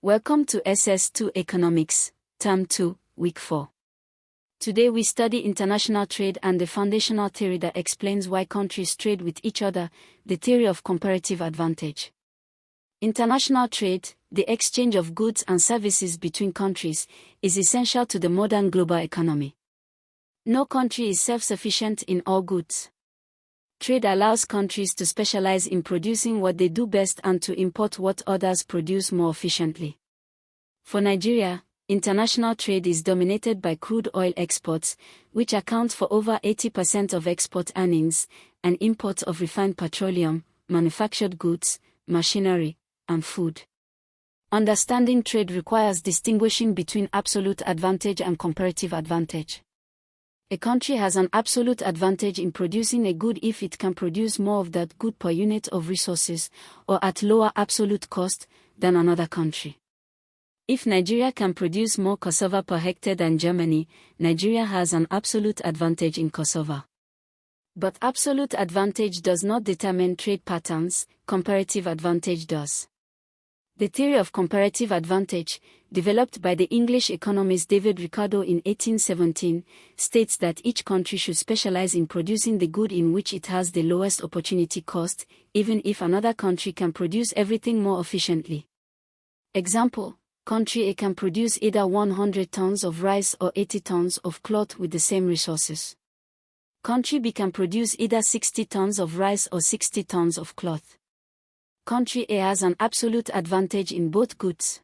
Welcome to SS2 Economics, Term 2, Week 4. Today we study international trade and the foundational theory that explains why countries trade with each other, the theory of comparative advantage. International trade, the exchange of goods and services between countries, is essential to the modern global economy. No country is self-sufficient in all goods. Trade allows countries to specialize in producing what they do best and to import what others produce more efficiently. For Nigeria, international trade is dominated by crude oil exports, which account for over 80% of export earnings, and imports of refined petroleum, manufactured goods, machinery, and food. Understanding trade requires distinguishing between absolute advantage and comparative advantage. A country has an absolute advantage in producing a good if it can produce more of that good per unit of resources, or at lower absolute cost, than another country. If Nigeria can produce more cassava per hectare than Germany, Nigeria has an absolute advantage in cassava. But absolute advantage does not determine trade patterns, comparative advantage does. The theory of comparative advantage, developed by the English economist David Ricardo in 1817, states that each country should specialize in producing the good in which it has the lowest opportunity cost, even if another country can produce everything more efficiently. Example: country A can produce either 100 tons of rice or 80 tons of cloth with the same resources. Country B can produce either 60 tons of rice or 60 tons of cloth. Country A has an absolute advantage in both goods.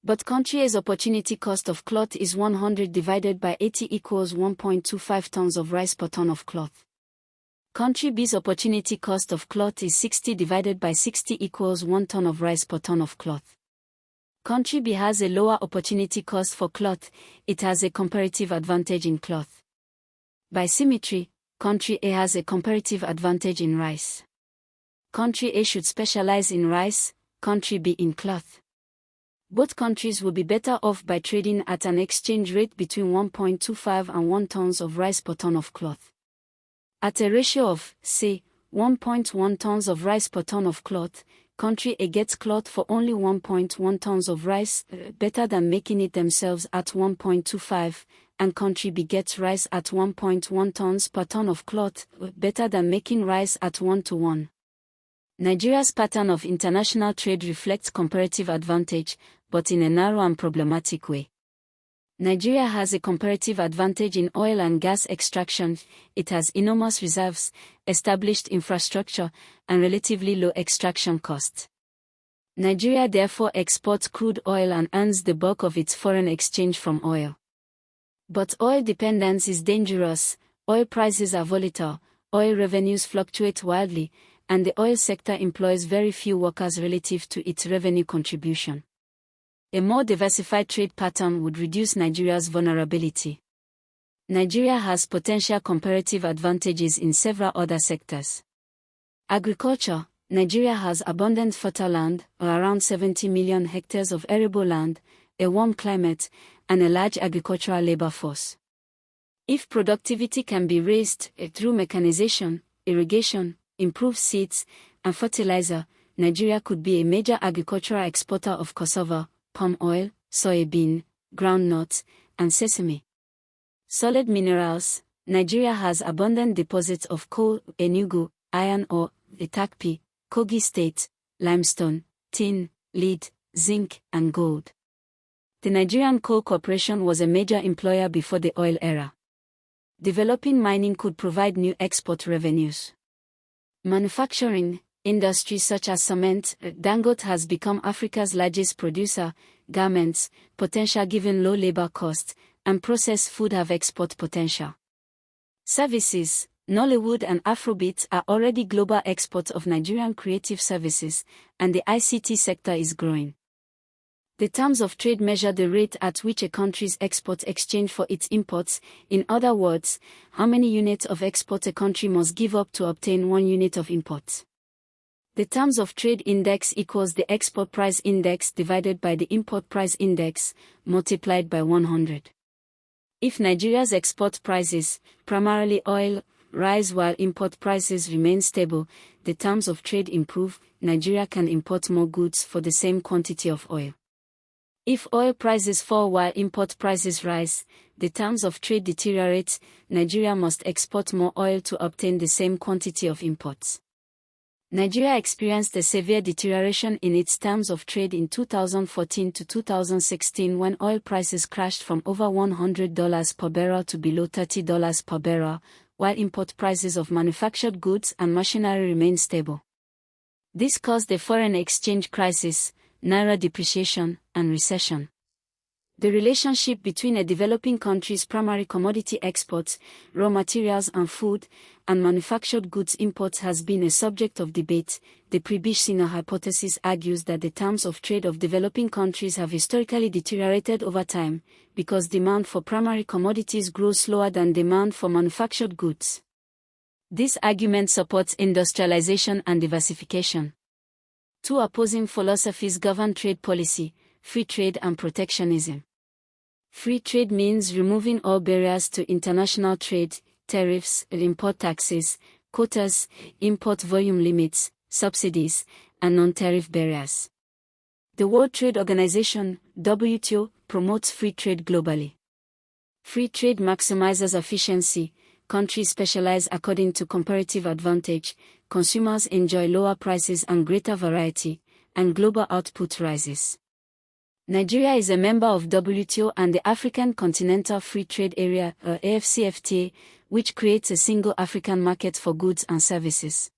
But country A's opportunity cost of cloth is 100 divided by 80 equals 1.25 tons of rice per ton of cloth. Country B's opportunity cost of cloth is 60 divided by 60 equals 1 ton of rice per ton of cloth. Country B has a lower opportunity cost for cloth, it has a comparative advantage in cloth. By symmetry, country A has a comparative advantage in rice. Country A should specialize in rice, country B in cloth. Both countries will be better off by trading at an exchange rate between 1.25 and 1 tons of rice per ton of cloth. At a ratio of, say, 1.1 tons of rice per ton of cloth, country A gets cloth for only 1.1 tons of rice, better than making it themselves at 1.25, and country B gets rice at 1.1 tons per ton of cloth, better than making rice at 1:1. Nigeria's pattern of international trade reflects comparative advantage, but in a narrow and problematic way. Nigeria has a comparative advantage in oil and gas extraction, it has enormous reserves, established infrastructure, and relatively low extraction costs. Nigeria therefore exports crude oil and earns the bulk of its foreign exchange from oil. But oil dependence is dangerous, oil prices are volatile, oil revenues fluctuate wildly, and the oil sector employs very few workers relative to its revenue contribution. A more diversified trade pattern would reduce Nigeria's vulnerability. Nigeria has potential comparative advantages in several other sectors. Agriculture: Nigeria has abundant fertile land, or around 70 million hectares of arable land, a warm climate, and a large agricultural labor force. If productivity can be raised through mechanization, irrigation, improved seeds, and fertilizer, Nigeria could be a major agricultural exporter of cassava, palm oil, soybean, groundnut, and sesame. Solid minerals: Nigeria has abundant deposits of coal, Enugu, iron ore, Itakpi, Kogi State, limestone, tin, lead, zinc, and gold. The Nigerian Coal Corporation was a major employer before the oil era. Developing mining could provide new export revenues. Manufacturing: industries such as cement, Dangote has become Africa's largest producer, garments, potential given low labor costs, and processed food have export potential. Services: Nollywood and Afrobeat are already global exports of Nigerian creative services, and the ICT sector is growing. The terms of trade measure the rate at which a country's exports exchange for its imports, in other words, how many units of export a country must give up to obtain 1 unit of imports. The terms of trade index equals the export price index divided by the import price index, multiplied by 100. If Nigeria's export prices, primarily oil, rise while import prices remain stable, the terms of trade improve, Nigeria can import more goods for the same quantity of oil. If oil prices fall while import prices rise, the terms of trade deteriorate. Nigeria must export more oil to obtain the same quantity of imports. Nigeria experienced a severe deterioration in its terms of trade in 2014 to 2016 when oil prices crashed from over $100 per barrel to below $30 per barrel, while import prices of manufactured goods and machinery remained stable. This caused a foreign exchange crisis, naira depreciation, and recession. The relationship between a developing country's primary commodity exports, raw materials and food, and manufactured goods imports has been a subject of debate. The pre-BECE hypothesis argues that the terms of trade of developing countries have historically deteriorated over time, because demand for primary commodities grows slower than demand for manufactured goods. This argument supports industrialization and diversification. Two opposing philosophies govern trade policy: free trade and protectionism. Free trade means removing all barriers to international trade: tariffs, import taxes, quotas, import volume limits, subsidies, and non-tariff barriers. The World Trade Organization, WTO, promotes free trade globally. Free trade maximizes efficiency, countries specialize according to comparative advantage, consumers enjoy lower prices and greater variety, and global output rises. Nigeria is a member of WTO and the African Continental Free Trade Area, AFCFTA, which creates a single African market for goods and services.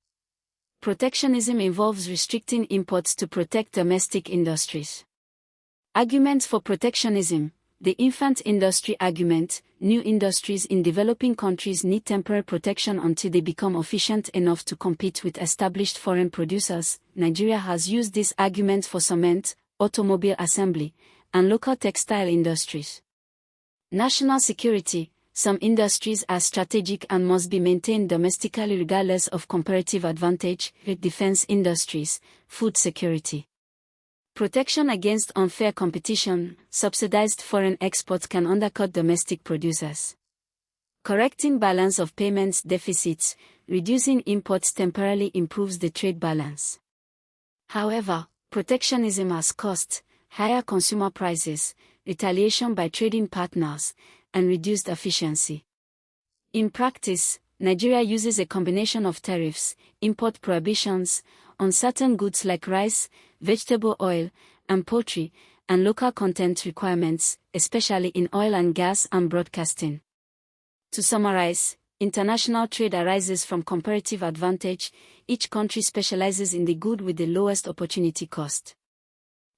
Protectionism involves restricting imports to protect domestic industries. Arguments for protectionism: the infant industry argument: new industries in developing countries need temporary protection until they become efficient enough to compete with established foreign producers. Nigeria has used this argument for cement, automobile assembly, and local textile industries. National security: some industries are strategic and must be maintained domestically regardless of comparative advantage. Defense industries, food security. Protection against unfair competition: subsidized foreign exports can undercut domestic producers. Correcting balance of payments deficits: reducing imports temporarily improves the trade balance. However, protectionism has cost: higher consumer prices, retaliation by trading partners, and reduced efficiency. In practice, Nigeria uses a combination of tariffs, import prohibitions on certain goods like rice, vegetable oil, and poultry, and local content requirements, especially in oil and gas and broadcasting. To summarize, international trade arises from comparative advantage. Each country specializes in the good with the lowest opportunity cost.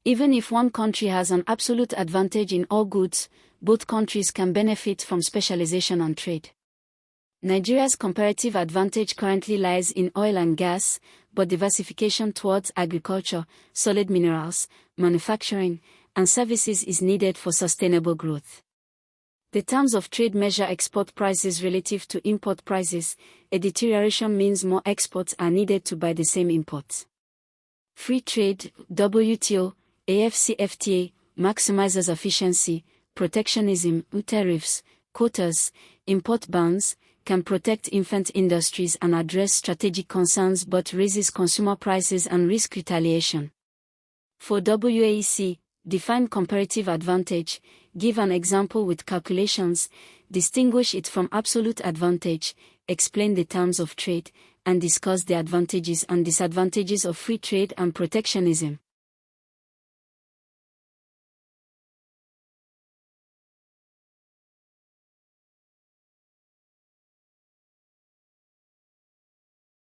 Even if one country has an absolute advantage in all goods, both countries can benefit from specialization on trade. Nigeria's comparative advantage currently lies in oil and gas, but diversification towards agriculture, solid minerals, manufacturing, and services is needed for sustainable growth. The terms of trade measure export prices relative to import prices. A deterioration means more exports are needed to buy the same imports. Free trade, WTO, AFCFTA, maximizes efficiency. Protectionism, tariffs, quotas, import bans, can protect infant industries and address strategic concerns but raises consumer prices and risk retaliation. For WAEC, define comparative advantage, give an example with calculations, distinguish it from absolute advantage, explain the terms of trade, and discuss the advantages and disadvantages of free trade and protectionism.